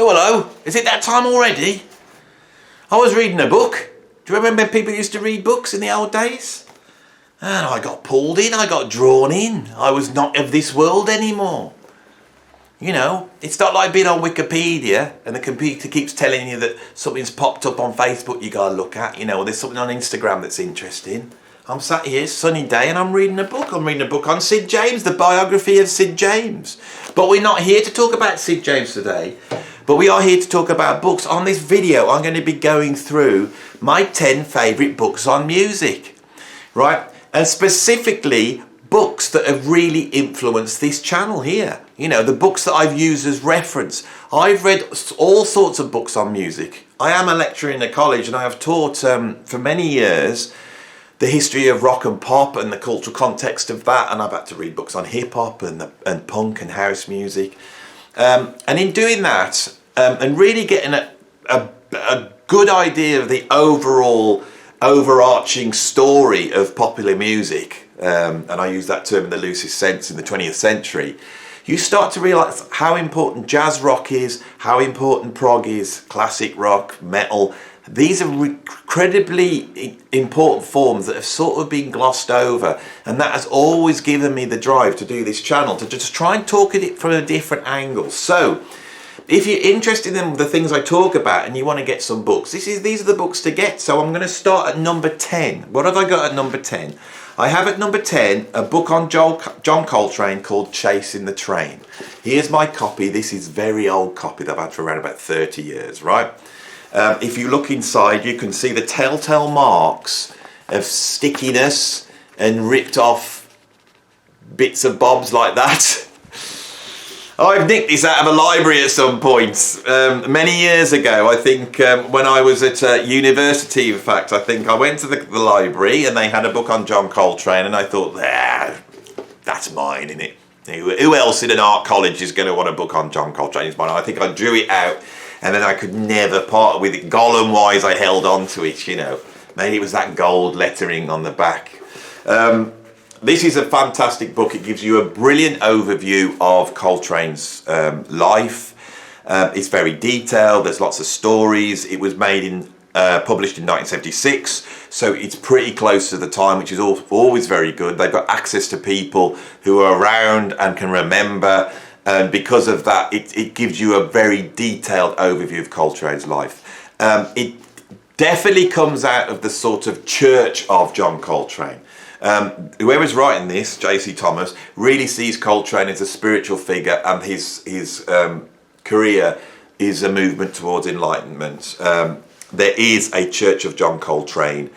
Oh, hello. Is it that time already? I was reading a book. Do you remember when people used to read books in the old days? And I got pulled in, I got drawn in. I was not of this world anymore. You know, it's not like being on Wikipedia and the computer keeps telling you that something's popped up on Facebook you gotta look at, you know, or there's something on Instagram that's interesting. I'm sat here, sunny day, and I'm reading a book. I'm reading a book on Sid James, the biography of Sid James. But we're not here to talk about Sid James today, but we are here to talk about books. On this video, I'm going to be going through my 10 favourite books on music, right? And specifically, books that have really influenced this channel here. You know, the books that I've used as reference. I've read all sorts of books on music. I am a lecturer in a college, and I have taught for many years the history of rock and pop and the cultural context of that, and I've had to read books on hip hop and punk and house music, and in doing that and really getting a good idea of the overarching story of popular music, and I use that term in the loosest sense, in the 20th century, you start to realise how important jazz rock is, how important prog is, classic rock, metal. These are incredibly important forms that have sort of been glossed over, and that has always given me the drive to do this channel, to just try and talk at it from a different angle. So if you're interested in the things I talk about and you want to get some books, these are the books to get. So I'm going to start at number 10. What have I got at number 10? I have at number 10 a book on John Coltrane called Chasin the Trane. Here's my copy. This is a very old copy that I've had for around about 30 years, right? If you look inside, you can see the telltale marks of stickiness and ripped off bits of bobs like that. I've nicked this out of a library at some point, many years ago. I think when I was at university, in fact, I think I went to the library and they had a book on John Coltrane, and I thought, that's mine, isn't it? Who else in an art college is going to want a book on John Coltrane? It's mine. I think I drew it out, and then I could never part with it. Gollum-wise, I held on to it, you know. Maybe it was that gold lettering on the back. This is a fantastic book. It gives you a brilliant overview of Coltrane's life. It's very detailed. There's lots of stories. It was published in 1976, so it's pretty close to the time, which is always very good. They've got access to people who are around and can remember, and because of that, it gives you a very detailed overview of Coltrane's life. It definitely comes out of the sort of church of John Coltrane. Whoever's writing this, J.C. Thomas, really sees Coltrane as a spiritual figure, and his career is a movement towards enlightenment. There is a Church of John Coltrane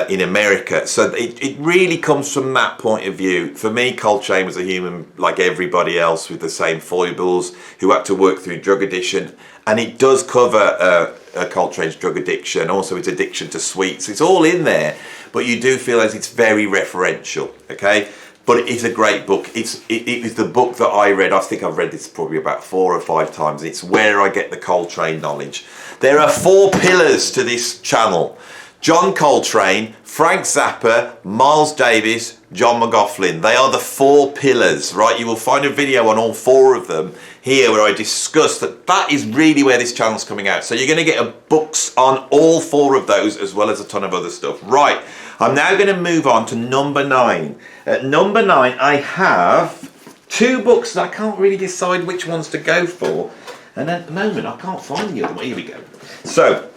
in America, so it really comes from that point of view. For me, Coltrane was a human like everybody else with the same foibles, who had to work through drug addiction, and it does cover Coltrane's drug addiction, also his addiction to sweets. It's all in there, but you do feel as it's very referential, okay? But it is a great book. It is the book that I read. I think I've read this probably about 4 or 5 times. It's where I get the Coltrane knowledge. There are 4 pillars to this channel: John Coltrane, Frank Zappa, Miles Davis, John McLaughlin. They are the 4 pillars, right? You will find a video on all 4 of them here where I discuss that is really where this channel's coming out. So you're going to get books on all 4 of those, as well as a ton of other stuff. Right, I'm now going to move on to number 9. At number 9, I have 2 books that I can't really decide which ones to go for. And at the moment, I can't find the other one. Here we go. So,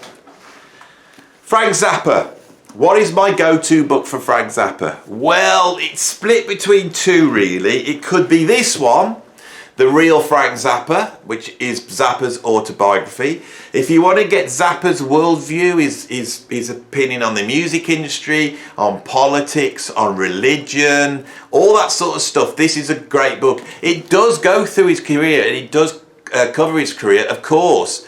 Frank Zappa. What is my go-to book for Frank Zappa? Well, it's split between 2, really. It could be this one, The Real Frank Zappa, which is Zappa's autobiography. If you want to get Zappa's worldview, his opinion on the music industry, on politics, on religion, all that sort of stuff, this is a great book. It does go through his career, and it does cover his career, of course.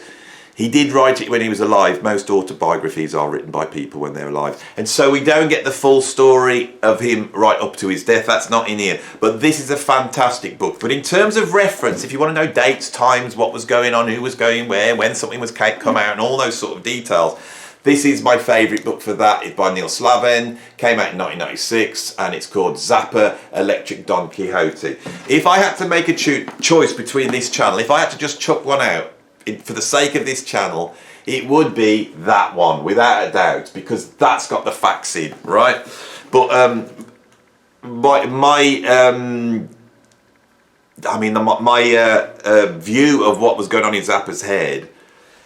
He did write it when he was alive. Most autobiographies are written by people when they're alive. And so we don't get the full story of him right up to his death. That's not in here. But this is a fantastic book. But in terms of reference, if you want to know dates, times, what was going on, who was going where, when something was come out, and all those sort of details, this is my favourite book for that. It's by Neil Slavin, came out in 1996, and it's called Zappa, Electric Don Quixote. If I had to make a choice between this channel, if I had to just chuck one out, for the sake of this channel, it would be that one, without a doubt, because that's got the facts in, right? But my view of what was going on in Zappa's head,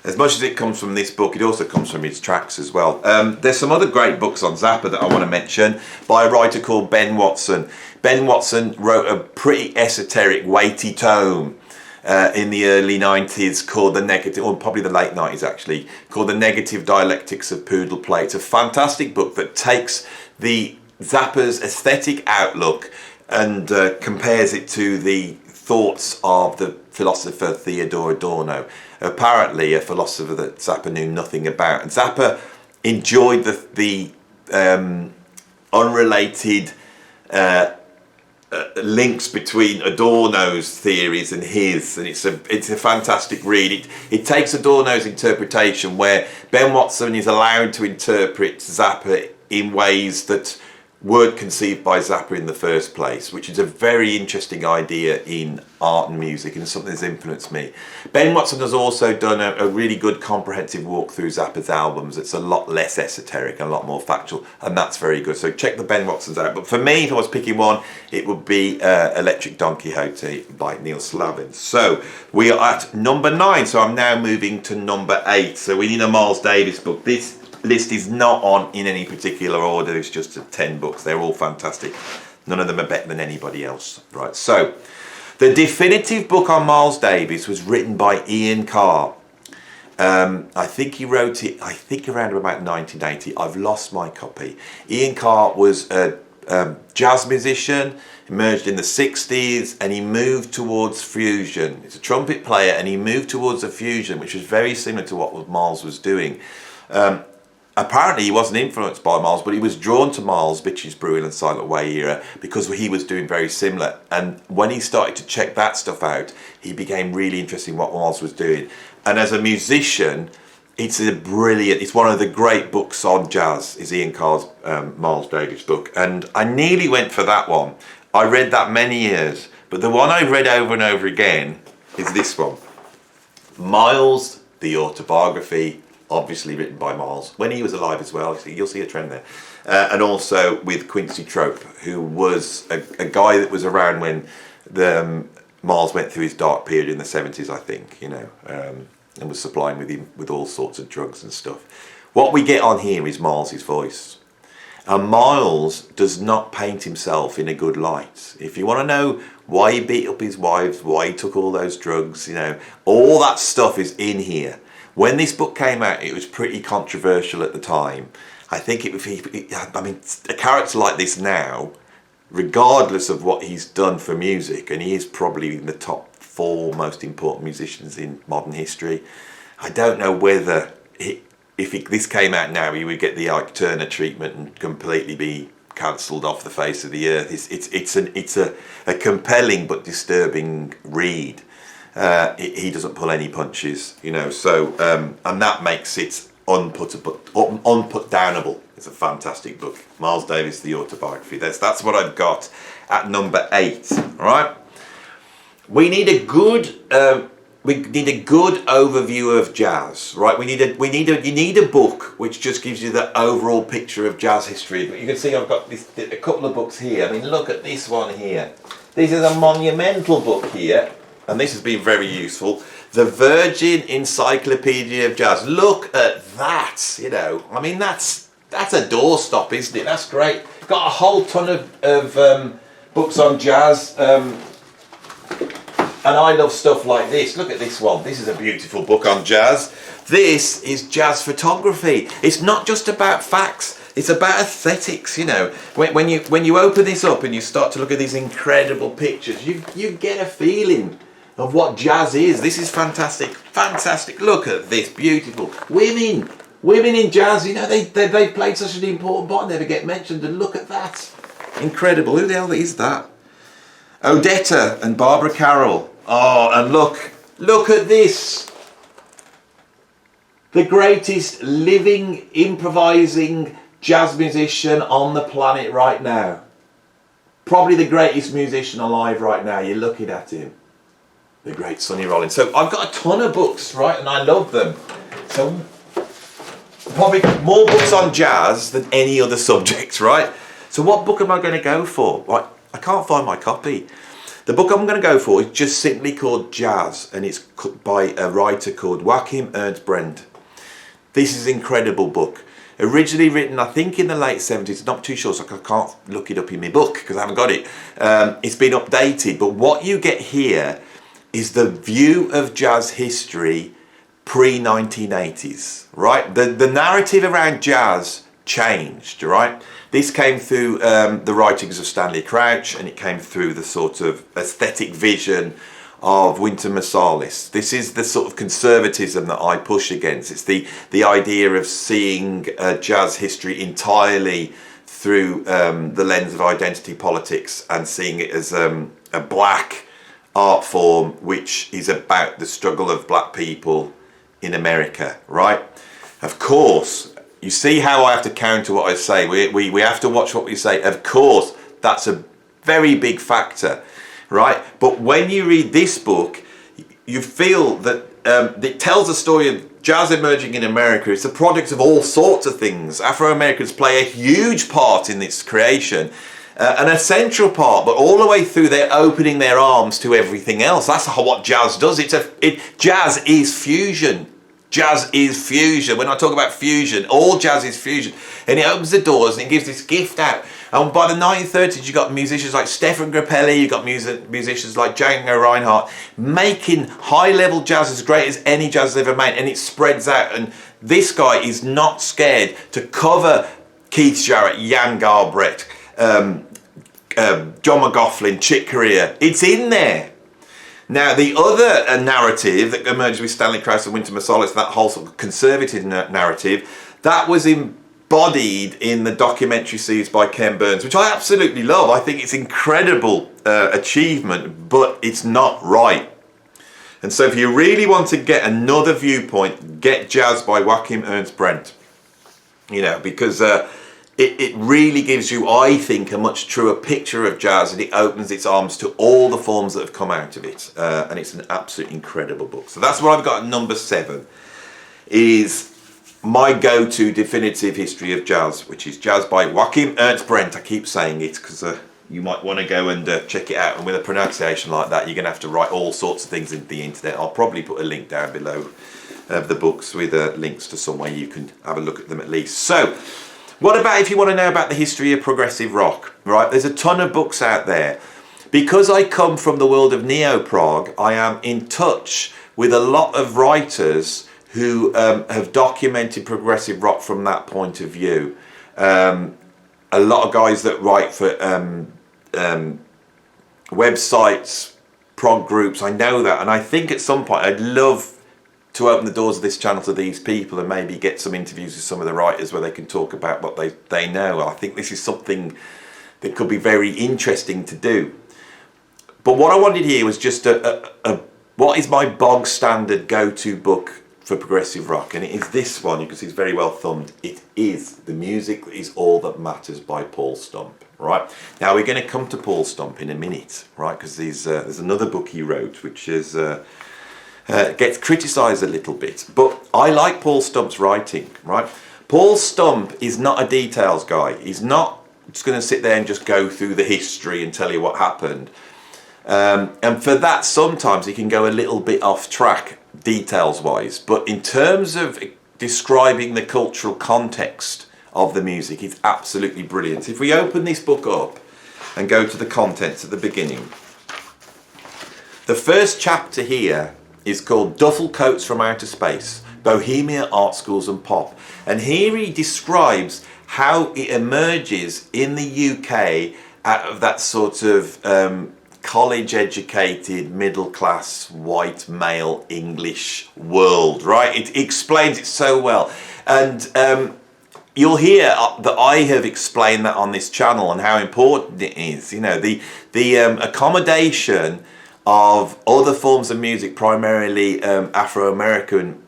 as much as it comes from this book, it also comes from his tracks as well. There's some other great books on Zappa that I want to mention by a writer called Ben Watson. Ben Watson wrote a pretty esoteric, weighty tome in the early 90s called The Negative, or probably the late 90s actually, called The Negative Dialectics of Poodle Play. It's a fantastic book that takes the Zappa's aesthetic outlook and compares it to the thoughts of the philosopher Theodore Adorno, apparently a philosopher that Zappa knew nothing about. And Zappa enjoyed the unrelated links between Adorno's theories and his, and it's a fantastic read. It takes Adorno's interpretation, where Ben Watson is allowed to interpret Zappa in ways that weren't conceived by Zappa in the first place, which is a very interesting idea in art and music, and something that's influenced me. Ben Watson has also done a really good comprehensive walk through Zappa's albums. It's a lot less esoteric and a lot more factual, and that's very good. So check the Ben Watsons out. But for me, if I was picking one, it would be Electric Don Quixote by Neil Slavin. So we are at number 9, so I'm now moving to number 8. So we need a Miles Davis book. This list is not on in any particular order. It's just 10 books. They're all fantastic. None of them are better than anybody else. Right, so the definitive book on Miles Davis was written by Ian Carr. I think he wrote it, around about 1980. I've lost my copy. Ian Carr was a jazz musician, emerged in the 60s, and he moved towards fusion. He's a trumpet player, and he moved towards a fusion, which was very similar to what Miles was doing. Apparently he wasn't influenced by Miles, but he was drawn to Miles, Bitches Brewing and Silent Way era, because he was doing very similar. And when he started to check that stuff out, he became really interested in what Miles was doing. And as a musician, it's one of the great books on jazz, is Ian Carr's Miles Davis book. And I nearly went for that one. I read that many years, but the one I read over and over again is this one. Miles, the Autobiography, obviously written by Miles when he was alive as well. You'll see a trend there. And also with Quincy Troupe, who was a guy that was around when Miles went through his dark period in the 70s, I think, and was supplying with him with all sorts of drugs and stuff. What we get on here is Miles's voice. And Miles does not paint himself in a good light. If you want to know why he beat up his wives, why he took all those drugs, all that stuff is in here. When this book came out, it was pretty controversial at the time. I think a character like this now, regardless of what he's done for music, and he is probably in the top 4 most important musicians in modern history, I don't know whether, if this came out now, he would get the Ike Turner treatment and completely be cancelled off the face of the earth. It's a compelling but disturbing read. He doesn't pull any punches, so and that makes it unputdownable. It's a fantastic book, Miles Davis, The Autobiography. That's what I've got at number 8. All right, we need a good overview of jazz, right? You need a book which just gives you the overall picture of jazz history. But you can see I've got a couple of books here. I mean, look at this one here. This is a monumental book here. And this has been very useful. The Virgin Encyclopedia of Jazz. Look at that, that's a doorstop, isn't it? That's great. Got a whole ton of books on jazz. And I love stuff like this. Look at this one. This is a beautiful book on jazz. This is jazz photography. It's not just about facts. It's about aesthetics, When you open this up and you start to look at these incredible pictures, you get a feeling of what jazz is. This is fantastic. Look at this, beautiful. Women in jazz, they played such an important part, never get mentioned, and look at that. Incredible. Who the hell is that? Odetta and Barbara Carroll. Oh, and look at this. The greatest living, improvising jazz musician on the planet right now. Probably the greatest musician alive right now. You're looking at him. the great Sonny Rollins. So I've got a ton of books, right, and I love them. So probably more books on jazz than any other subject, right? So what book am I going to go for? Right, I can't find my copy. The book I'm going to go for is just simply called Jazz, and it's by a writer called Joachim-Ernst. This is an incredible book. Originally written, I think, in the late 70s. Not too sure, so I can't look it up in my book because I haven't got it. It's been updated, but what you get here is the view of jazz history pre-1980s, right? The narrative around jazz changed, right? This came through the writings of Stanley Crouch, and it came through the sort of aesthetic vision of Wynton Marsalis. This is the sort of conservatism that I push against. It's the idea of seeing jazz history entirely through the lens of identity politics and seeing it as a black art form which is about the struggle of black people in America, right? Of course, you see how I have to counter what I say. We have to watch what we say. Of course, that's a very big factor, right? But when you read this book, you feel that it tells a story of jazz emerging in America. It's a product of all sorts of things. Afro-Americans play a huge part in its creation, and a central part, but all the way through they're opening their arms to everything else. That's what jazz does. Jazz is fusion. Jazz is fusion. When I talk about fusion, all jazz is fusion. And it opens the doors and it gives this gift out. And by the 1930s, you got musicians like Stefan Grappelli, you got musicians like Django Reinhardt making high-level jazz as great as any jazz has ever made, and it spreads out. And this guy is not scared to cover Keith Jarrett, Jan Garbrett, John McLaughlin, Chick Corea. It's in there. Now, the other narrative that emerged with Stanley Crouch and Wynton Marsalis, that whole sort of conservative narrative, that was embodied in the documentary series by Ken Burns, which I absolutely love. I think it's incredible achievement, but it's not right. And so if you really want to get another viewpoint, get Jazz by Joachim-Ernst, you know, because it really gives you, I think, a much truer picture of jazz, and it opens its arms to all the forms that have come out of it. And it's an absolutely incredible book. So that's what I've got at number 7, is my go-to definitive history of jazz, which is Jazz by Joachim-Ernst. I keep saying it because you might want to go and check it out. And with a pronunciation like that, you're going to have to write all sorts of things into the internet. I'll probably put a link down below of the books with links to somewhere you can have a look at them at least. So, what about if you want to know about the history of progressive rock, right? There's a ton of books out there. Because I come from the world of neo-prog, I am in touch with a lot of writers who have documented progressive rock from that point of view. A lot of guys that write for websites, prog groups, I know that. And I think at some point I'd love to open the doors of this channel to these people and maybe get some interviews with some of the writers where they can talk about what they know. I think this is something that could be very interesting to do. But what I wanted here was just what is my bog standard go-to book for progressive rock, and it is this one. You can see it's very well thumbed. It is The Music Is All That Matters by Paul Stump. Right, now we're going to come to Paul Stump in a minute, right, because there's another book he wrote which is gets criticised a little bit, but I like Paul Stump's writing, right? Paul Stump is not a details guy. He's not just going to sit there and just go through the history and tell you what happened. And for that, sometimes he can go a little bit off track, details-wise. But in terms of describing the cultural context of the music, it's absolutely brilliant. If we open this book up and go to the contents at the beginning, the first chapter here is called Duffel Coats from Outer Space, Bohemia, Art Schools and Pop. And here he describes how it emerges in the UK out of that sort of college-educated, middle-class, white male English world, right? It explains it so well. And you'll hear that I have explained that on this channel and how important it is. You know, the accommodation of other forms of music, primarily Afro-American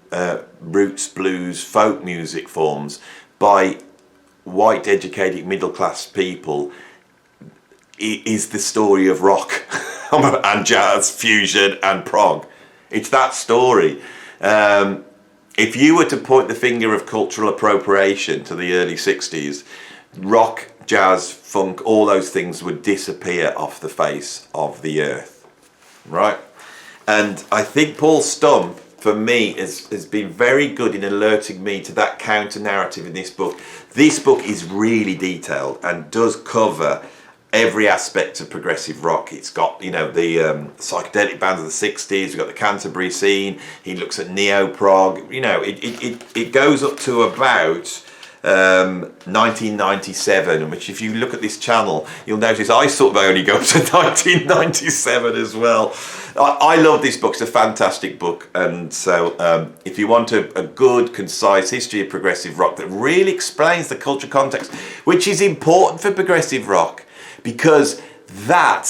roots, blues, folk music forms, by white, educated, middle-class people, is the story of rock and jazz, fusion and prog. It's that story. If you were to point the finger of cultural appropriation to the early 60s, rock, jazz, funk, all those things would disappear off the face of the earth, right? And I think Paul Stump, for me, has been very good in alerting me to that counter-narrative in this book. This book is really detailed and does cover every aspect of progressive rock. It's got, you know, the psychedelic bands of the 60s, we've got the Canterbury scene, he looks at neo-prog, you know, it goes up to about 1997, which if you look at this channel, you'll notice I sort of only go up to 1997 as well. I love this book, it's a fantastic book, and so if you want a good, concise history of progressive rock that really explains the cultural context, which is important for progressive rock, because that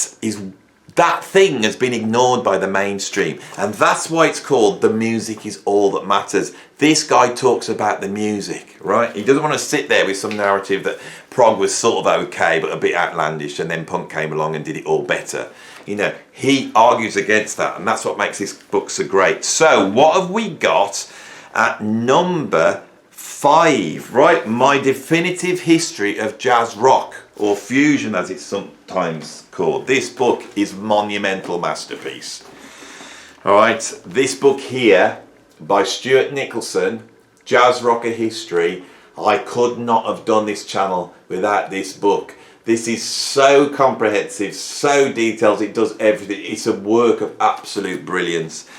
thing has been ignored by the mainstream, and that's why it's called The Music Is All That Matters. This guy talks about the music, right? He doesn't want to sit there with some narrative that prog was sort of okay but a bit outlandish, and then punk came along and did it all better. You know, he argues against that, and that's what makes this book so great. So what have we got at number 5, right? My Definitive History of Jazz Rock, or Fusion as it's sometimes called. This book is monumental masterpiece. All right, this book here by Stuart Nicholson, Jazz Rock: A History. I could not have done this channel without this book. This is so comprehensive, so detailed, it does everything. It's a work of absolute brilliance.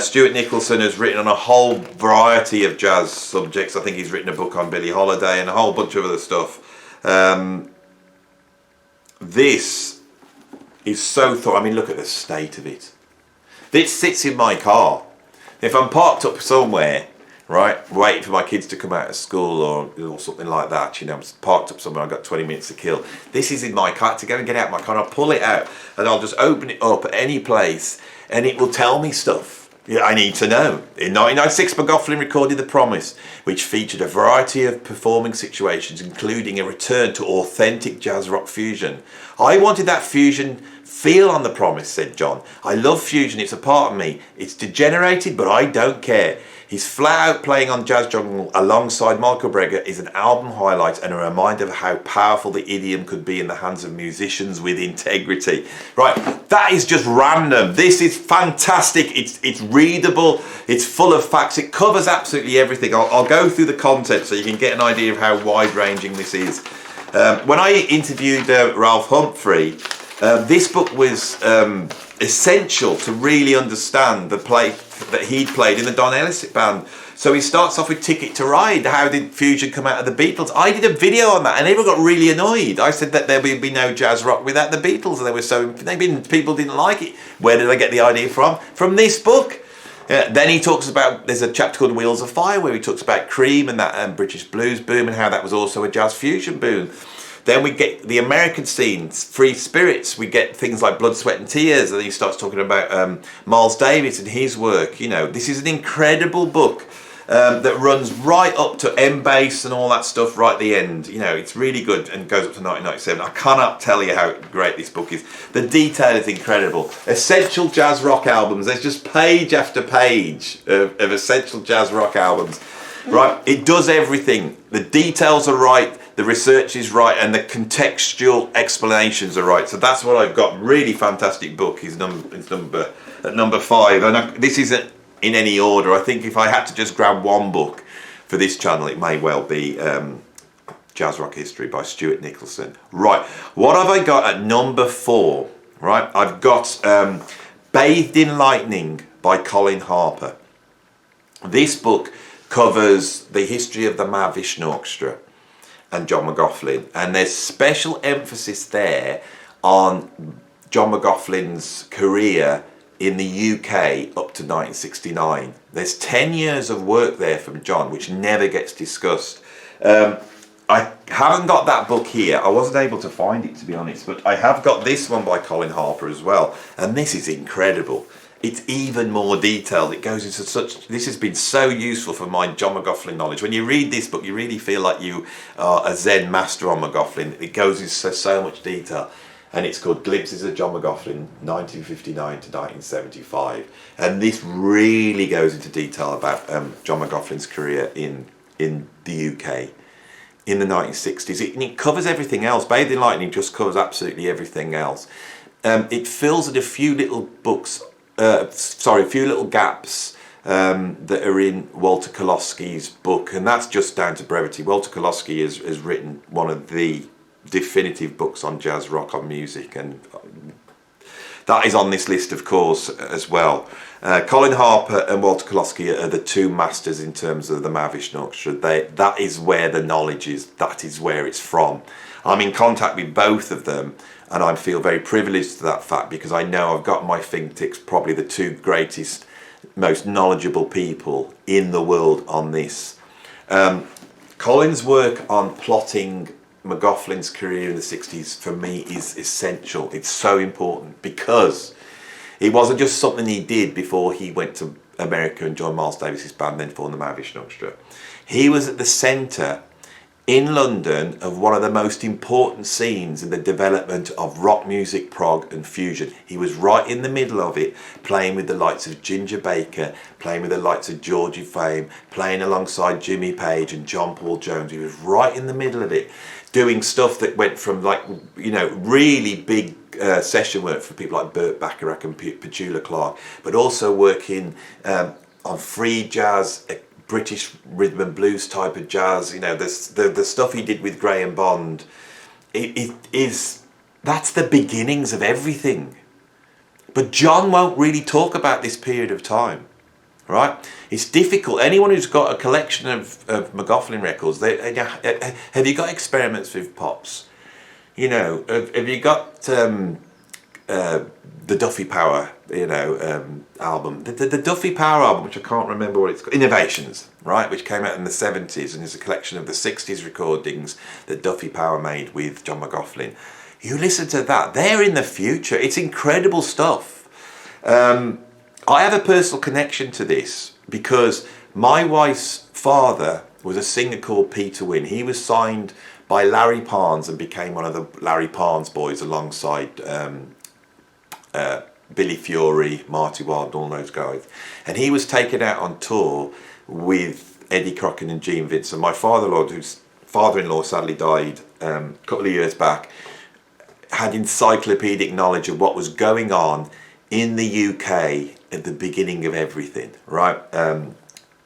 Stuart Nicholson has written on a whole variety of jazz subjects. I think he's written a book on Billie Holiday and a whole bunch of other stuff. This is so thorough. I mean, look at the state of it. This sits in my car. If I'm parked up somewhere, right, waiting for my kids to come out of school or something like that, you know, I'm parked up somewhere, I've got 20 minutes to kill. This is in my car. To go and get out of my car, and I'll pull it out and I'll just open it up at any place and it will tell me stuff I need to know. In 1996, McLaughlin recorded The Promise, which featured a variety of performing situations, including a return to authentic jazz rock fusion. I wanted that fusion feel on The Promise, said John. I love fusion, it's a part of me. It's degenerated, but I don't care. His flat out playing on Jazz Jungle alongside Michael Breger is an album highlight and a reminder of how powerful the idiom could be in the hands of musicians with integrity. Right, that is just random. This is fantastic. It's readable. It's full of facts. It covers absolutely everything. I'll go through the content so you can get an idea of how wide-ranging this is. When I interviewed Ralph Humphrey, this book was essential to really understand the play that he'd played in the Don Ellis band. So he starts off with Ticket to Ride. How did fusion come out of the Beatles? I did a video on that and everyone got really annoyed. I said that there would be no jazz rock without the Beatles, and people didn't like it. Where did I get the idea from? From this book. Then he talks about, there's a chapter called Wheels of Fire where he talks about Cream and that British blues boom and how that was also a jazz fusion boom. Then we get the American scenes, Free Spirits. We get things like Blood, Sweat and Tears. And he starts talking about Miles Davis and his work. You know, this is an incredible book that runs right up to M-Bass and all that stuff right at the end. You know, it's really good and goes up to 1997. I cannot tell you how great this book is. The detail is incredible. Essential jazz rock albums. There's just page after page of essential jazz rock albums. Right, it does everything. The details are right, the research is right, and the contextual explanations are right. So that's what I've got. Really fantastic book. It's number 5, and this isn't in any order. I think if I had to just grab one book for this channel, it may well be Jazz Rock History by Stuart Nicholson. Right, what have I got at number 4? Right, I've got Bathed in Lightning by Colin Harper. This book covers the history of the Mahavishnu Orchestra and John McLaughlin, and there's special emphasis there on John McLaughlin's career in the UK up to 1969. There's 10 years of work there from John, which never gets discussed. I haven't got that book here. I wasn't able to find it, to be honest, but I have got this one by Colin Harper as well, and this is incredible. It's even more detailed. It goes into this has been so useful for my John McLaughlin knowledge. When you read this book, you really feel like you are a Zen master on McLaughlin. It goes into so much detail. and it's called Glimpses of John McLaughlin, 1959 to 1975. And this really goes into detail about John McLaughlin's career in the UK in the 1960s. It covers everything else. Bathed in Lightning just covers absolutely everything else. It fills in a few little books, a few little gaps that are in Walter Kolosky's book, and that's just down to brevity. Walter Kolosky has written one of the definitive books on jazz rock, on music, and that is on this list, of course, as well. Colin Harper and Walter Kolosky are the two masters in terms of the Mahavishnu Orchestra. That is where the knowledge is, that is where it's from. I'm in contact with both of them, and I feel very privileged to that fact, because I know I've got my fingertips probably the two greatest, most knowledgeable people in the world on this. Colin's work on plotting McLaughlin's career in the 60s for me is essential. It's so important, because it wasn't just something he did before he went to America and joined Miles Davis's band, then formed the Mahavishnu Orchestra. He was at the centre in London of one of the most important scenes in the development of rock music, prog and fusion. He was right in the middle of it, playing with the likes of Ginger Baker, playing with the likes of Georgie Fame, playing alongside Jimmy Page and John Paul Jones. He was right in the middle of it, doing stuff that went from, like, you know, really big session work for people like Burt Bacharach and Petula Clark, but also working on free jazz, British rhythm and blues type of jazz. You know, the stuff he did with Graham Bond, that's the beginnings of everything. But John won't really talk about this period of time, right? It's difficult. Anyone who's got a collection of McLaughlin records, have you got Experiments with Pops? You know, have you got the Duffy Power, album, the Duffy Power album, which I can't remember what it's called, Innovations, right, which came out in the 70s, and is a collection of the 60s recordings that Duffy Power made with John McLaughlin. You listen to that, they're in the future. It's incredible stuff. I have a personal connection to this because my wife's father was a singer called Peter Wynn. He was signed by Larry Parnes and became one of the Larry Parnes boys alongside Billy Fury, Marty Wilde, all those guys. And he was taken out on tour with Eddie Crocken and Gene Vincent. My father-in-law, whose father-in-law sadly died a couple of years back, had encyclopedic knowledge of what was going on in the UK at the beginning of everything, right?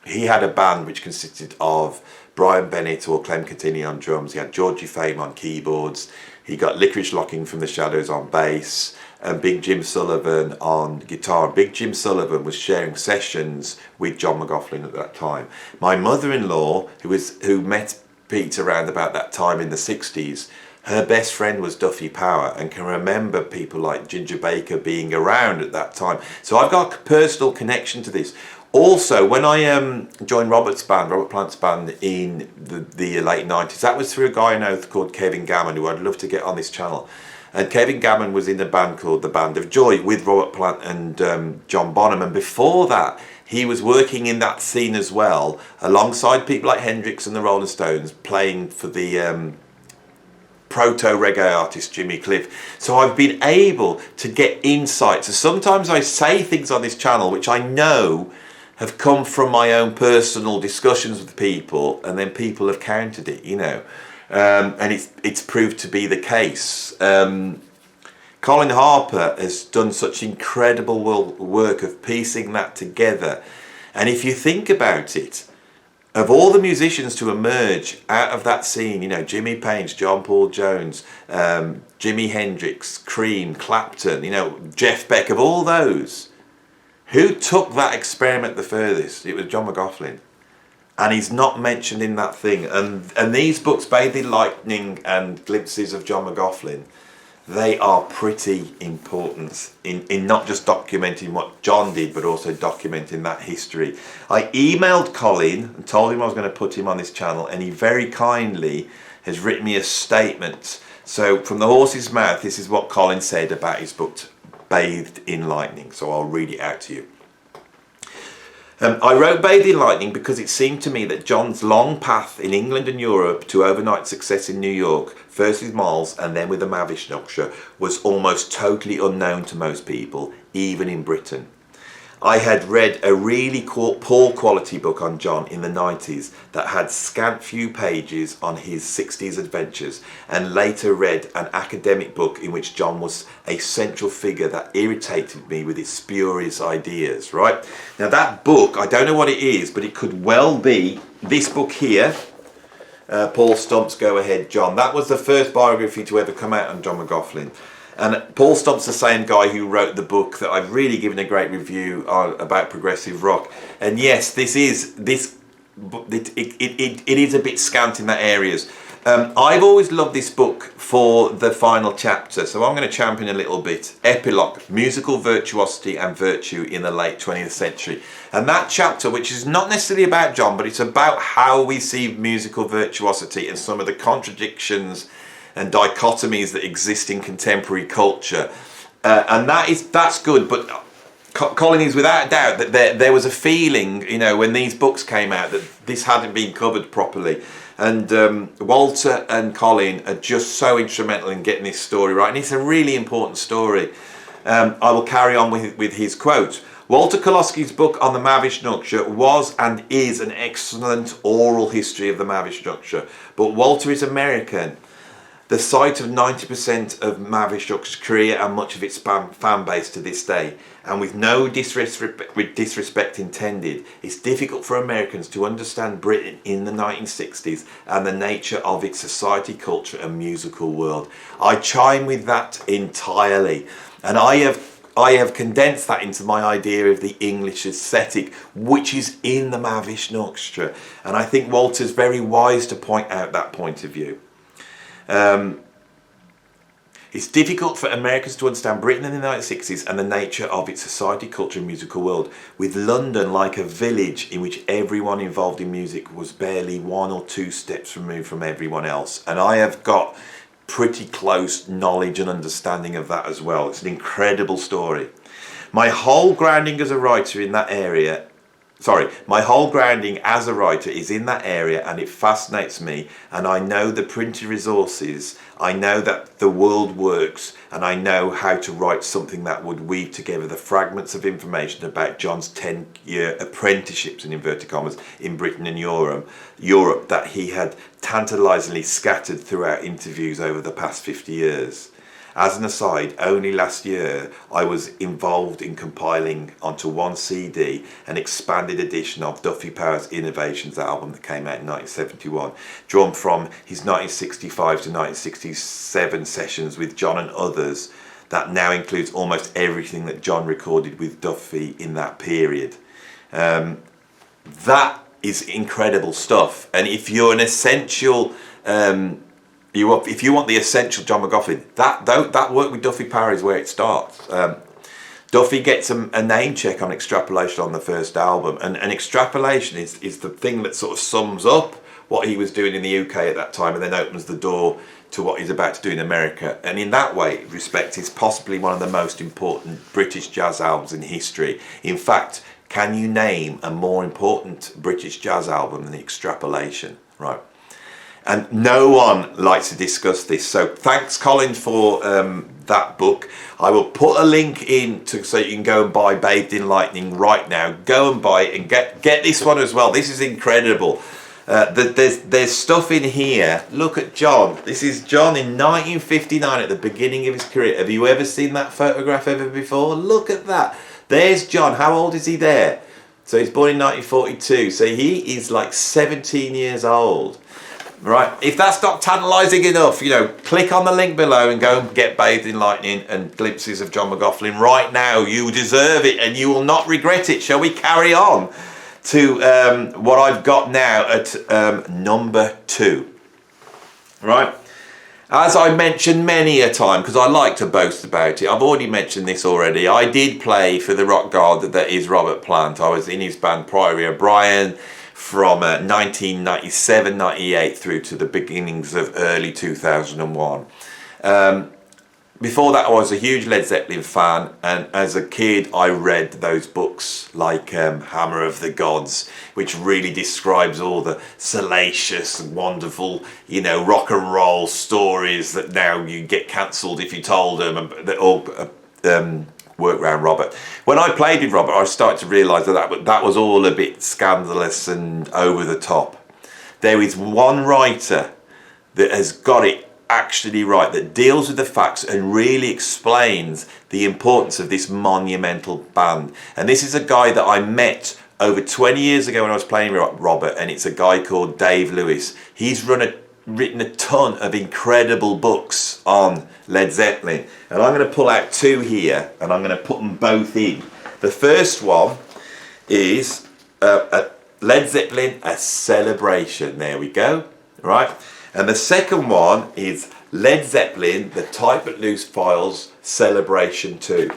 He had a band which consisted of Brian Bennett or Clem Catini on drums. He had Georgie Fame on keyboards. He got Licorice Locking from the Shadows on bass, and Big Jim Sullivan on guitar. Big Jim Sullivan was sharing sessions with John McLaughlin at that time. My mother-in-law, who met Pete around about that time in the 60s, her best friend was Duffy Power, and can remember people like Ginger Baker being around at that time. So I've got a personal connection to this. Also, when I joined Robert Plant's band in the late 90s, that was through a guy I know called Kevin Gammon, who I'd love to get on this channel. And Kevin Gammon was in a band called the Band of Joy with Robert Plant and John Bonham. And before that, he was working in that scene as well, alongside people like Hendrix and the Rolling Stones, playing for the proto-reggae artist Jimmy Cliff. So I've been able to get insights. So sometimes I say things on this channel which I know have come from my own personal discussions with people, and then people have countered it, and it's proved to be the case. Colin Harper has done such incredible work of piecing that together, and if you think about it, of all the musicians to emerge out of that scene, Jimmy Page, John Paul Jones, Jimi Hendrix, Cream, Clapton, Jeff Beck, of all those, who took that experiment the furthest? It was John McLaughlin. And he's not mentioned in that thing. And these books, Bathed in Lightning and Glimpses of John McLaughlin, they are pretty important in not just documenting what John did, but also documenting that history. I emailed Colin and told him I was going to put him on this channel, and he very kindly has written me a statement. So from the horse's mouth, this is what Colin said about his book, Bathed in Lightning. So I'll read it out to you. I wrote Bathed in Lightning because it seemed to me that John's long path in England and Europe to overnight success in New York, first with Miles and then with the Mahavishnu Orchestra, was almost totally unknown to most people, even in Britain. I had read a really poor quality book on John in the 90s that had scant few pages on his 60s adventures, and later read an academic book in which John was a central figure that irritated me with its spurious ideas, right? Now that book, I don't know what it is, but it could well be this book here, Paul Stump's Go Ahead John. That was the first biography to ever come out on John McLaughlin. And Paul Stump's the same guy who wrote the book that I've really given a great review on about progressive rock. And yes, it is a bit scant in that areas. I've always loved this book for the final chapter, so I'm going to champion a little bit. Epilogue, Musical Virtuosity and Virtue in the Late 20th Century. And that chapter, which is not necessarily about John, but it's about how we see musical virtuosity and some of the contradictions and dichotomies that exist in contemporary culture, and that's good. But Colin is without doubt that there was a feeling, you know, when these books came out that this hadn't been covered properly, and Walter and Colin are just so instrumental in getting this story right, and it's a really important story. I will carry on with his quote. Walter Kolosky's book on the Mahavishnu Orchestra was and is an excellent oral history of the Mahavishnu Orchestra, but Walter is American, the site of 90% of Mahavishnu Orchestra's career and much of its fan base to this day. And with no disrespect intended, it's difficult for Americans to understand Britain in the 1960s and the nature of its society, culture and musical world. I chime with that entirely. And I have condensed that into my idea of the English aesthetic, which is in the Mahavishnu Orchestra. And I think Walter's very wise to point out that point of view. It's difficult for Americans to understand Britain in the 1960s and the nature of its society, culture and musical world, with London like a village in which everyone involved in music was barely 1 or 2 steps removed from everyone else. And I have got pretty close knowledge and understanding of that as well. It's an incredible story. My whole grounding as a writer in that area my whole grounding as a writer is in that area, and it fascinates me, and I know the printed resources, I know that the world works, and I know how to write something that would weave together the fragments of information about John's 10-year apprenticeships, in inverted commas, in Britain and Europe that he had tantalisingly scattered throughout interviews over the past 50 years. As an aside, only last year I was involved in compiling onto one CD an expanded edition of Duffy Power's Innovations album that came out in 1971, drawn from his 1965 to 1967 sessions with John and others, that now includes almost everything that John recorded with Duffy in that period. That is incredible stuff, and if you're an essential if you want the essential John McLaughlin, that work with Duffy Power is where it starts. Duffy gets a name check on Extrapolation on the first album, and Extrapolation is the thing that sort of sums up what he was doing in the UK at that time, and then opens the door to what he's about to do in America. And in that respect, it's possibly one of the most important British jazz albums in history. In fact, can you name a more important British jazz album than Extrapolation? Right. And no one likes to discuss this. So thanks, Colin, for that book. I will put a link in so you can go and buy Bathed in Lightning right now. Go and buy it and get this one as well. This is incredible. There's stuff in here. Look at John. This is John in 1959 at the beginning of his career. Have you ever seen that photograph ever before? Look at that. There's John. How old is he there? So he's born in 1942. So he is like 17 years old. Right, if that's not tantalising enough, click on the link below and go and get Bathed in Lightning and glimpses of John McLaughlin right now. You deserve it and you will not regret it. Shall we carry on to what I've got now at number 2? Right, as I mentioned many a time, because I like to boast about it, I've already mentioned this already, I did play for the rock god that is Robert Plant. I was in his band Priory O'Brien from 1997-98 through to the beginnings of early 2001. before that, I was a huge Led Zeppelin fan, and as a kid, I read those books like Hammer of the Gods, which really describes all the salacious and wonderful, you know, rock and roll stories that now you get cancelled if you told them, and that all work around Robert. When I played with Robert, I started to realise that was all a bit scandalous and over the top. There is one writer that has got it actually right, that deals with the facts and really explains the importance of this monumental band. And this is a guy that I met over 20 years ago when I was playing with Robert, and it's a guy called Dave Lewis. He's written a ton of incredible books on Led Zeppelin, and I'm going to pull out two here and I'm going to put them both in. The first one is Led Zeppelin, A Celebration. There we go, right? And the second one is Led Zeppelin, The Tight But Loose Files, Celebration 2.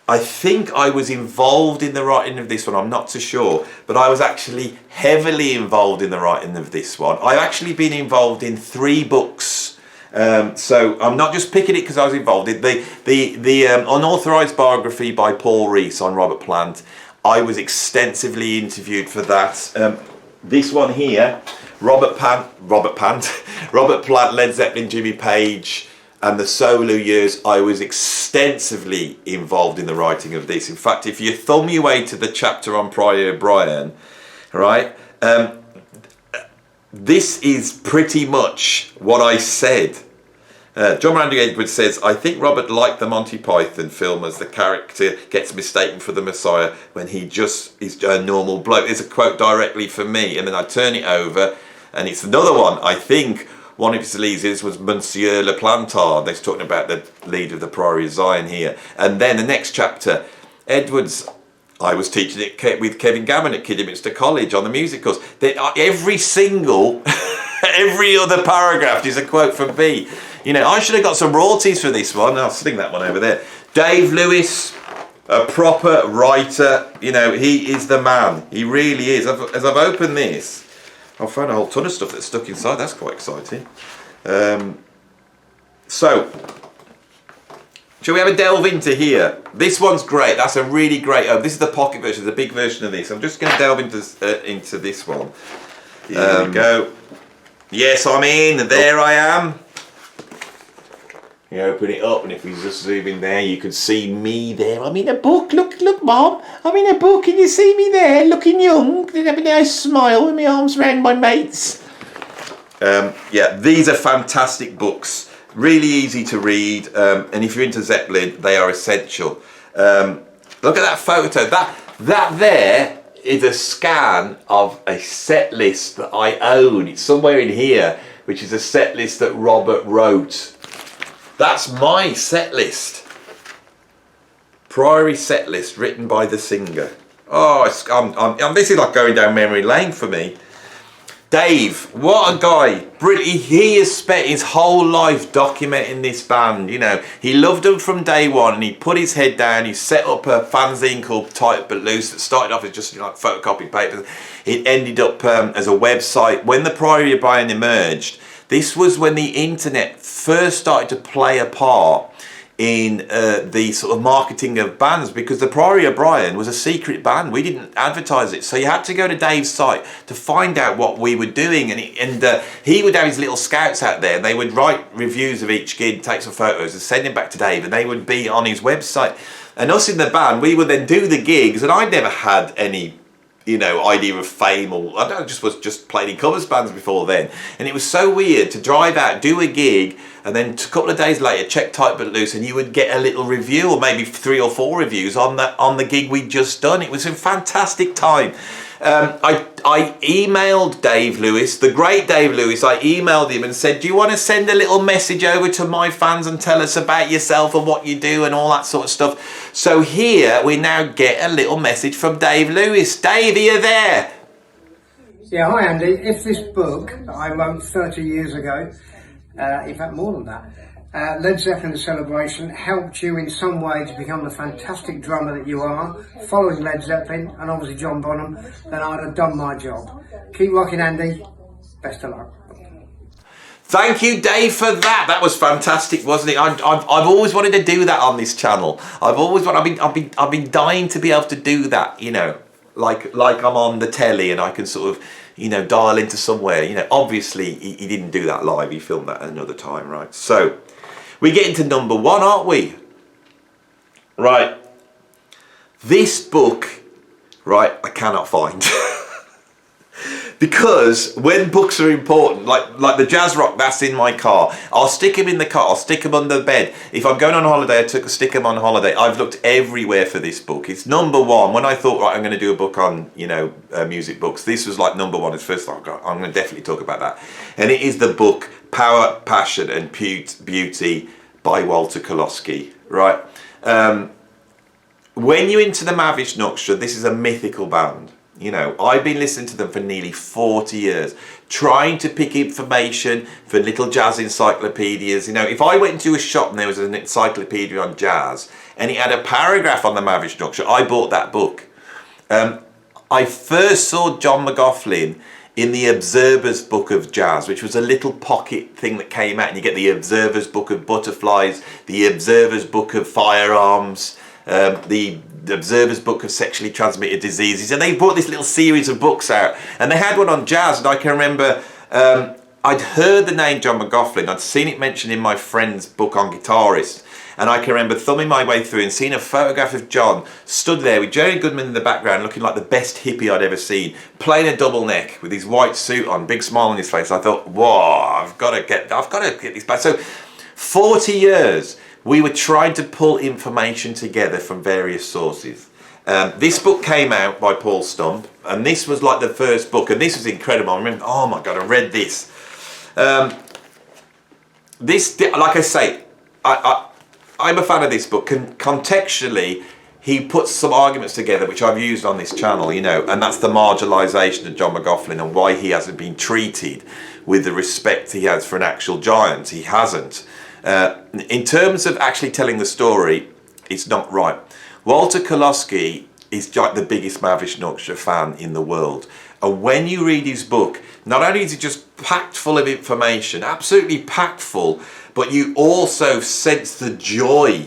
I think I was involved in the writing of this one, I'm not too sure, but I was actually heavily involved in the writing of this one. I've actually been involved in 3 books, so I'm not just picking it because I was involved. The unauthorised biography by Paul Rees on Robert Plant, I was extensively interviewed for that. This one here, Robert Plant, Led Zeppelin, Jimmy Page, and the solo years, I was extensively involved in the writing of this. In fact, if you thumb your way to the chapter on Pryor O'Brien, right, this is pretty much what I said. John Randy Edwards says, I think Robert liked the Monty Python film as the character gets mistaken for the Messiah when he just is a normal bloke. There's a quote directly for me, and then I turn it over, and it's another one. I think one of his leaders was Monsieur Le Plantard. They're talking about the leader of the Priory of Zion here. And then the next chapter, Edwards, I was teaching it with Kevin Gammon at Kidderminster College on the music course. Every single, every other paragraph is a quote from me. You know, I should have got some royalties for this one. I'll sling that one over there. Dave Lewis, a proper writer. You know, he is the man. He really is. As I've opened this, I've found a whole ton of stuff that's stuck inside. That's quite exciting. So, shall we have a delve into here? This one's great. That's a really great. This is the pocket version, the big version of this. I'm just going to delve into this one. Here we go. Yes, I'm in. There I am. You open it up, and if we just zoom in there, you can see me there. I'm in a book. Look, Mom. I'm in a book. Can you see me there, looking young? Have a nice smile with my arms around my mates. Yeah, these are fantastic books. Really easy to read, and if you're into Zeppelin, they are essential. Look at that photo. That there is a scan of a set list that I own. It's somewhere in here, which is a set list that Robert wrote. That's my set list. Priory set list written by the singer. Oh, this is like going down memory lane for me. Dave, what a guy. He has spent his whole life documenting this band. You know, he loved them from day one, and he put his head down. He set up a fanzine called Tight But Loose that started off as just like photocopied papers. It ended up as a website. When the Priory of Brian emerged, this was when the internet first started to play a part in the sort of marketing of bands, because the Priory of Brian was a secret band. We didn't advertise it, so you had to go to Dave's site to find out what we were doing, and he would have his little scouts out there, and they would write reviews of each gig, take some photos and send them back to Dave, and they would be on his website. And us in the band, we would then do the gigs, and I'd never had any, you know, idea of fame, or I just played in covers bands before then, and it was so weird to drive out, do a gig, and then a couple of days later check Tight But Loose, and you would get a little review, or maybe 3 or 4 reviews on the gig we'd just done. It was a fantastic time. I emailed Dave Lewis, the great Dave Lewis. I emailed him and said, do you want to send a little message over to my fans and tell us about yourself and what you do and all that sort of stuff? So here we now get a little message from Dave Lewis. Dave, are you there? Yeah, hi Andy. If this book that I wrote 30 years ago, in fact more than that, Led Zeppelin The Celebration, helped you in some way to become the fantastic drummer that you are, following Led Zeppelin and obviously John Bonham, then I'd have done my job. Keep rocking, Andy. Best of luck. Thank you, Dave, for that. That was fantastic, wasn't it? I've always wanted to do that on this channel. I've been dying to be able to do that. You know, like I'm on the telly and I can sort of, you know, dial into somewhere. You know, obviously he didn't do that live. He filmed that another time, right? So we get into number one, aren't we? Right. This book, right? I cannot find. Because when books are important, like the jazz rock that's in my car, I'll stick them in the car, I'll stick them under the bed. If I'm going on holiday, I stick them on holiday. I've looked everywhere for this book. It's number one. When I thought, right, I'm going to do a book on, you know, music books, this was like number one. It's first I'm going to definitely talk about that. And it is the book Power, Passion and Beauty by Walter Kolosky, right? When you're into the Mahavishnu Orchestra, this is a mythical band. You know, I've been listening to them for nearly 40 years, trying to pick information for little jazz encyclopedias. You know, if I went into a shop and there was an encyclopedia on jazz and it had a paragraph on the Mahavishnu Orchestra, I bought that book. I first saw John McLaughlin in the Observer's Book of Jazz, which was a little pocket thing that came out, and you get the Observer's Book of Butterflies, the Observer's Book of Firearms, the Observer's Book of Sexually Transmitted Diseases, and they brought this little series of books out, and they had one on jazz. And I can remember I'd heard the name John McLaughlin, I'd seen it mentioned in my friend's book on guitarists, and I can remember thumbing my way through and seeing a photograph of John stood there with Jerry Goodman in the background, looking like the best hippie I'd ever seen, playing a double neck with his white suit on, big smile on his face. I thought, whoa, I've got to get this back. So 40 years we were trying to pull information together from various sources. This book came out by Paul Stump, and this was like the first book, and this was incredible. I remember, oh my God, I read this. Like I say, I'm a fan of this book. Contextually, he puts some arguments together which I've used on this channel, you know, and that's the marginalisation of John McLaughlin and why he hasn't been treated with the respect he has for an actual giant. He hasn't. In terms of actually telling the story, it's not right. Walter Kolosky is like the biggest Mahavishnu Orchestra fan in the world. And when you read his book, not only is it just packed full of information, absolutely packed full, but you also sense the joy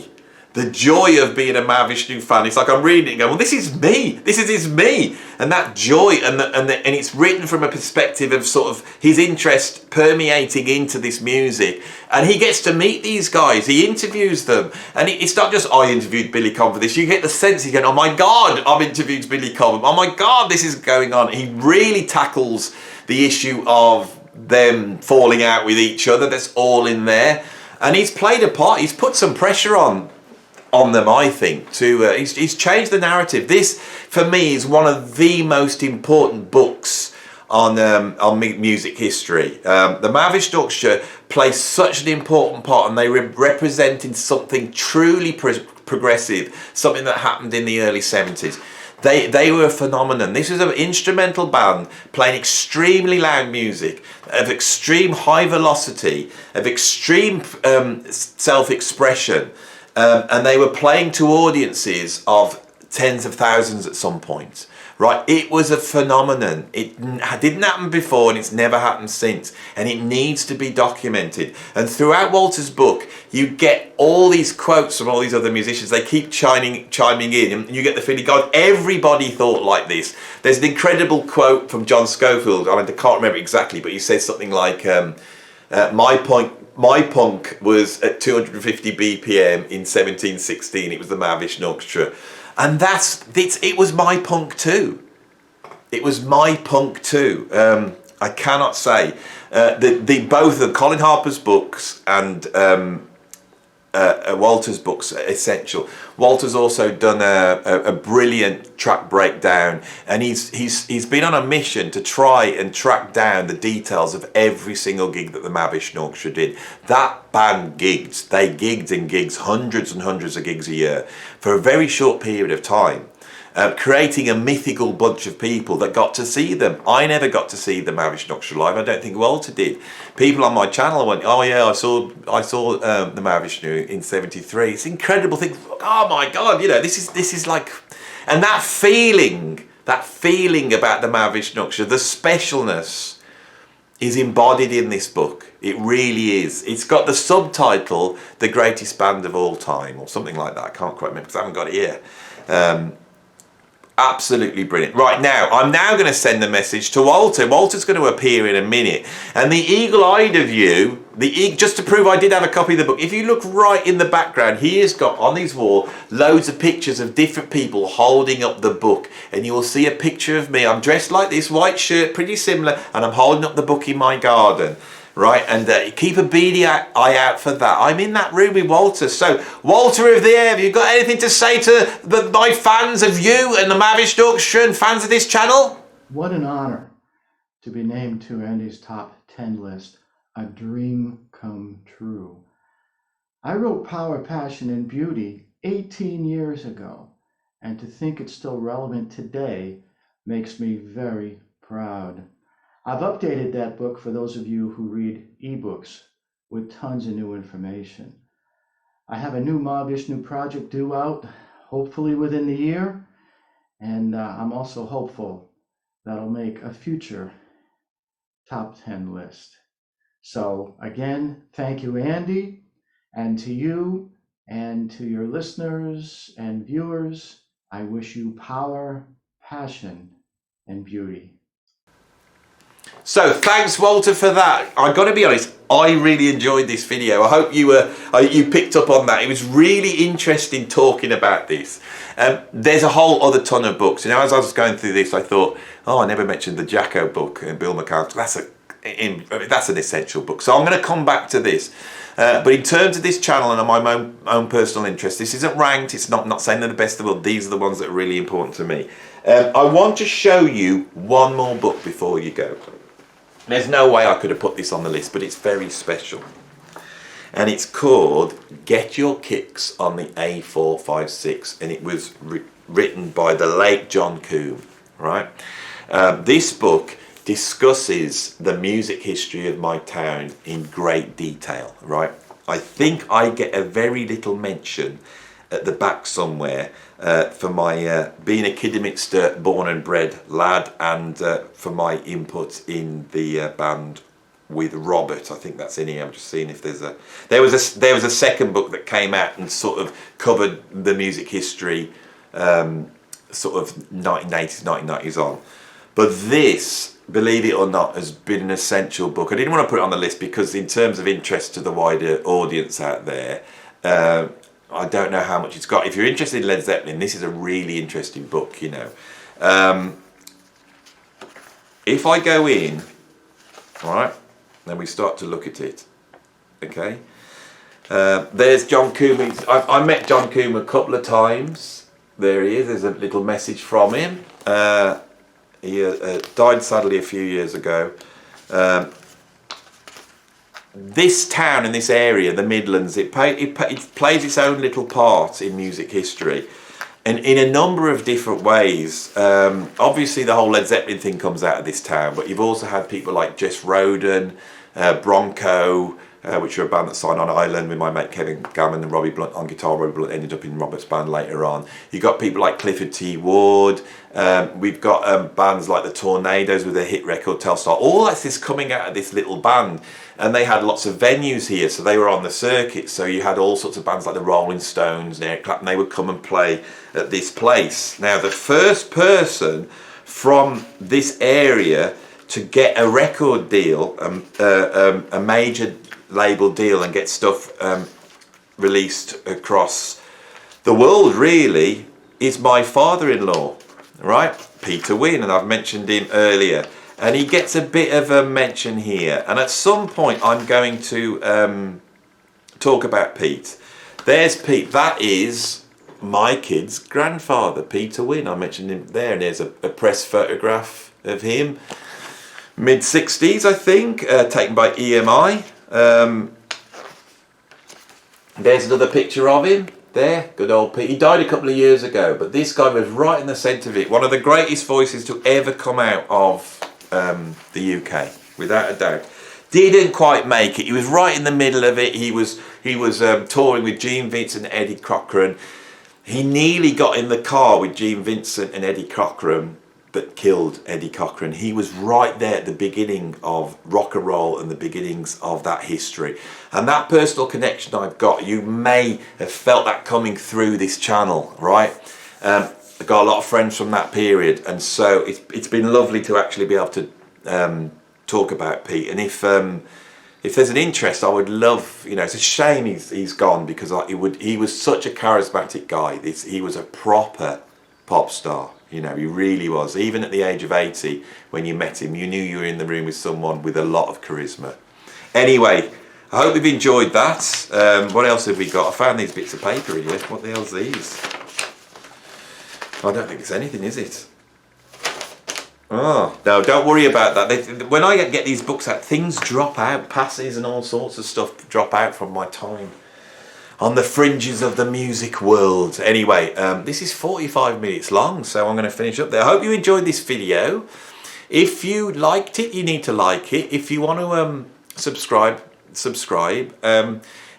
of being a Mahavishnu fan. It's like I'm reading it and going, well, this is me. And that joy, and it's written from a perspective of sort of his interest permeating into this music. And he gets to meet these guys, he interviews them. And it's not just, I interviewed Billy Cobham for this. You get the sense he's going, oh my God, I've interviewed Billy Cobham. Oh my God, this is going on. He really tackles the issue of them falling out with each other. That's all in there. And he's played a part, he's put some pressure on them, I think, to he's changed the narrative. This, for me, is one of the most important books on music history. The Mahavishnu Orchestra plays such an important part, and they represented something truly progressive, something that happened in the early 70s. They were a phenomenon. This was an instrumental band playing extremely loud music, of extreme high velocity, of extreme self-expression. And they were playing to audiences of tens of thousands at some point, right? It was a phenomenon. It didn't happen before, and it's never happened since, and it needs to be documented. And throughout Walter's book, you get all these quotes from all these other musicians. They keep chiming in, and you get the feeling, God, everybody thought like this. There's an incredible quote from John Scofield. I can't remember exactly, but he says something like, my punk was at 250 BPM in 1716. It was the Mahavishnu Orchestra. And it was my punk too. It was my punk too. I cannot say. Both of Colin Harper's books and Walter's books are essential. Walter's also done a brilliant track breakdown, and he's been on a mission to try and track down the details of every single gig that the Mahavishnu Orchestra did. That band gigged. They gigged in gigs, hundreds and hundreds of gigs a year for a very short period of time. Creating a mythical bunch of people that got to see them. I never got to see the Mahavishnu Orchestra live. I don't think Walter did. People on my channel went, oh yeah, I saw the Mahavishnu in '73. It's an incredible thing. Oh my God, you know, this is like, and that feeling about the Mahavishnu Orchestra, the specialness is embodied in this book. It really is. It's got the subtitle, The Greatest Band of All Time, or something like that. I can't quite remember because I haven't got it here. Absolutely brilliant. Right, now, I'm now going to send a message to Walter. Walter's going to appear in a minute. And the eagle-eyed of you, just to prove I did have a copy of the book, if you look right in the background, he has got on his wall loads of pictures of different people holding up the book. And you will see a picture of me. I'm dressed like this, white shirt, pretty similar, and I'm holding up the book in my garden. Right, and keep a beady eye out for that. I'm in that room with Walter. So, Walter of the Air, have you got anything to say to my fans of you and the Mahavishnu Orchestra and fans of this channel? What an honor to be named to Andy's top 10 list. A dream come true. I wrote Power, Passion, and Beauty 18 years ago, and to think it's still relevant today makes me very proud. I've updated that book for those of you who read ebooks with tons of new information. I have a new Mahavishnu project due out, hopefully within the year, and I'm also hopeful that'll make a future top 10 list. So again, thank you, Andy, and to you and to your listeners and viewers, I wish you power, passion, and beauty. So thanks, Walter, for that. I've got to be honest, I really enjoyed this video. I hope you picked up on that. It was really interesting talking about this. There's a whole other ton of books. You know, as I was going through this, I thought, I never mentioned the Jacko book and Bill McCarthy. That's an essential book. So I'm going to come back to this. But in terms of this channel and my own personal interest, this isn't ranked. It's not saying they're the best of the world. These are the ones that are really important to me. I want to show you one more book before you go. There's no way I could have put this on the list, but it's very special. And it's called Get Your Kicks on the A456. And it was written by the late John Coombe, right? This book discusses the music history of my town in great detail, right? I think I get a very little mention at the back somewhere for my being a Kidderminster born and bred lad, and for my input in the band with Robert. I think that's in here. I'm just seeing if there was a second book that came out and sort of covered the music history sort of 1980s, 1990s on. But this, believe it or not, has been an essential book. I didn't want to put it on the list because in terms of interest to the wider audience out there, I don't know how much it's got. If you're interested in Led Zeppelin, this is a really interesting book, you know. If I go in, all right, then we start to look at it, okay. There's John Coombe. I met John Coombe a couple of times. There he is. There's a little message from him. He died sadly a few years ago. This town and this area, the Midlands, it plays its own little part in music history, and in a number of different ways. Obviously, the whole Led Zeppelin thing comes out of this town, but you've also had people like Jess Roden, Bronco, which are a band that signed on Ireland with my mate Kevin Gammon and Robbie Blunt on guitar. Robbie Blunt ended up in Robert's band later on. You've got people like Clifford T. Ward. We've got bands like the Tornadoes with their hit record Telstar. All that's this coming out of this little band. And they had lots of venues here, so they were on the circuit. So you had all sorts of bands like the Rolling Stones and Eric Clapton. They would come and play at this place. Now, the first person from this area to get a record deal, a major label deal, and get stuff released across the world, really, is my father-in-law, right? Peter Wynn, and I've mentioned him earlier. And he gets a bit of a mention here. And at some point, I'm going to talk about Pete. There's Pete. That is my kid's grandfather, Peter Wynn. I mentioned him there. And there's a press photograph of him. Mid-60s, I think, taken by EMI. There's another picture of him. There, good old Pete. He died a couple of years ago. But this guy was right in the centre of it. One of the greatest voices to ever come out of the UK, without a doubt. Didn't quite make it. He was right in the middle of it. He was touring with Gene Vincent and Eddie Cochran. He nearly got in the car with Gene Vincent and Eddie Cochran that killed Eddie Cochran. He was right there at the beginning of rock and roll and the beginnings of that history. And that personal connection I've got, you may have felt that coming through this channel, right? I've got a lot of friends from that period, and so it's been lovely to actually be able to talk about Pete. And if there's an interest, I would love, you know, it's a shame he's gone, because he was such a charismatic guy. He was a proper pop star. You know, he really was. Even at the age of 80, when you met him, you knew you were in the room with someone with a lot of charisma. Anyway, I hope you've enjoyed that. What else have we got? I found these bits of paper here. What the hell's these? I don't think it's anything, is it? Oh, no, don't worry about that. When I get these books out, things drop out. Passes and all sorts of stuff drop out from my time on the fringes of the music world. Anyway, this is 45 minutes long, so I'm going to finish up there. I hope you enjoyed this video. If you liked it, you need to like it. If you want to subscribe.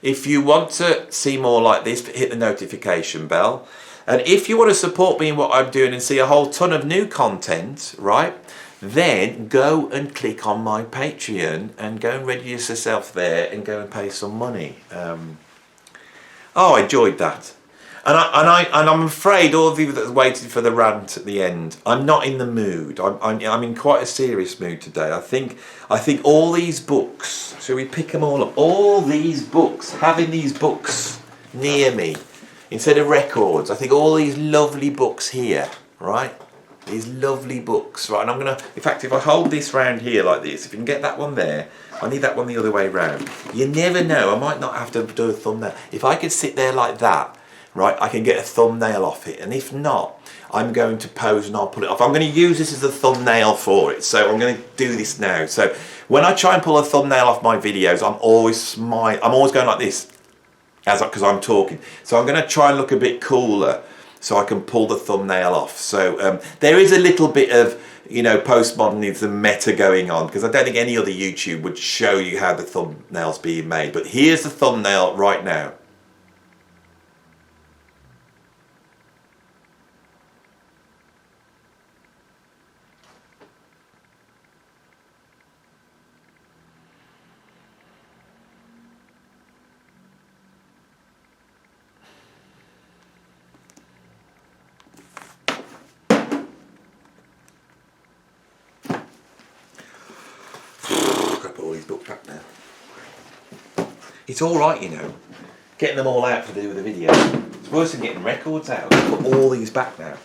If you want to see more like this, hit the notification bell. And if you want to support me in what I'm doing and see a whole ton of new content, right, then go and click on my Patreon and go and register yourself there and go and pay some money. I enjoyed that. And I'm afraid all of you that waited for the rant at the end, I'm not in the mood. I'm in quite a serious mood today. I think all these books, shall we pick them all up? All these books, having these books near me instead of records, I think all these lovely books here, right? These lovely books, right? And I'm gonna, in fact, if I hold this round here like this, if you can get that one there, I need that one the other way round. You never know, I might not have to do a thumbnail. If I could sit there like that, right, I can get a thumbnail off it. And if not, I'm going to pose and I'll pull it off. I'm going to use this as a thumbnail for it. So I'm going to do this now. So when I try and pull a thumbnail off my videos, I'm always going like this, because I'm talking. So I'm going to try and look a bit cooler so I can pull the thumbnail off. So there is a little bit of, you know, postmodernism meta going on, because I don't think any other YouTube would show you how the thumbnail's being made. But here's the thumbnail right now. All these books back now. It's alright, you know, getting them all out to do with the video. It's worse than getting records out. I've put all these back now.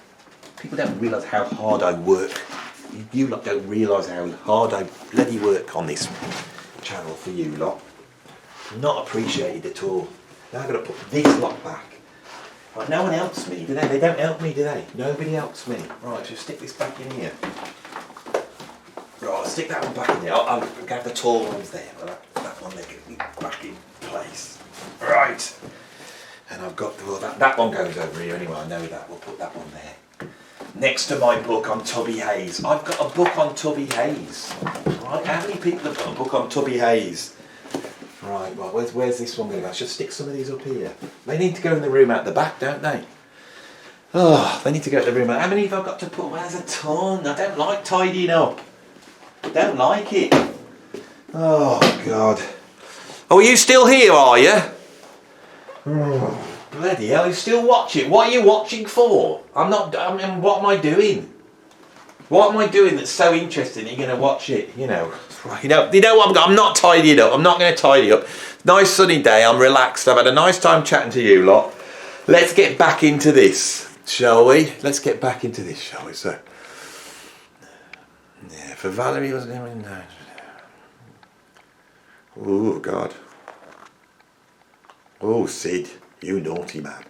People don't realise how hard I work. You lot don't realise how hard I bloody work on this channel for you lot. Not appreciated at all. Now I've got to put this lot back. Right, no one helps me, do they? They don't help me, do they? Nobody helps me. Right, so stick this back in here. Right, I'll stick that one back in there. I'll have the tall ones there. That one there can be back in place. Right. And I've got, well, that one goes over here anyway. I know that. We'll put that one there. Next to my book on Tubby Hayes. I've got a book on Tubby Hayes. Right, how many people have got a book on Tubby Hayes? Right, well, where's this one going? I should stick some of these up here. They need to go in the room out the back, don't they? Oh, they need to go to the room. How many have I got to put? Well, there's a ton. I don't like tidying up. Don't like it. Oh God. Oh, are you still here, are you? Oh, bloody hell, you still watching? What are you watching for? I mean, what am I doing? What am I doing that's so interesting you're going to watch it? You know what I'm not tidying up. I'm not going to tidy up. Nice sunny day, I'm relaxed. I've had a nice time chatting to you lot. Let's get back into this, shall we? Let's get back into this, shall we? So, yeah, for Valerie wasn't even no. Oh God. Oh Sid, you naughty man.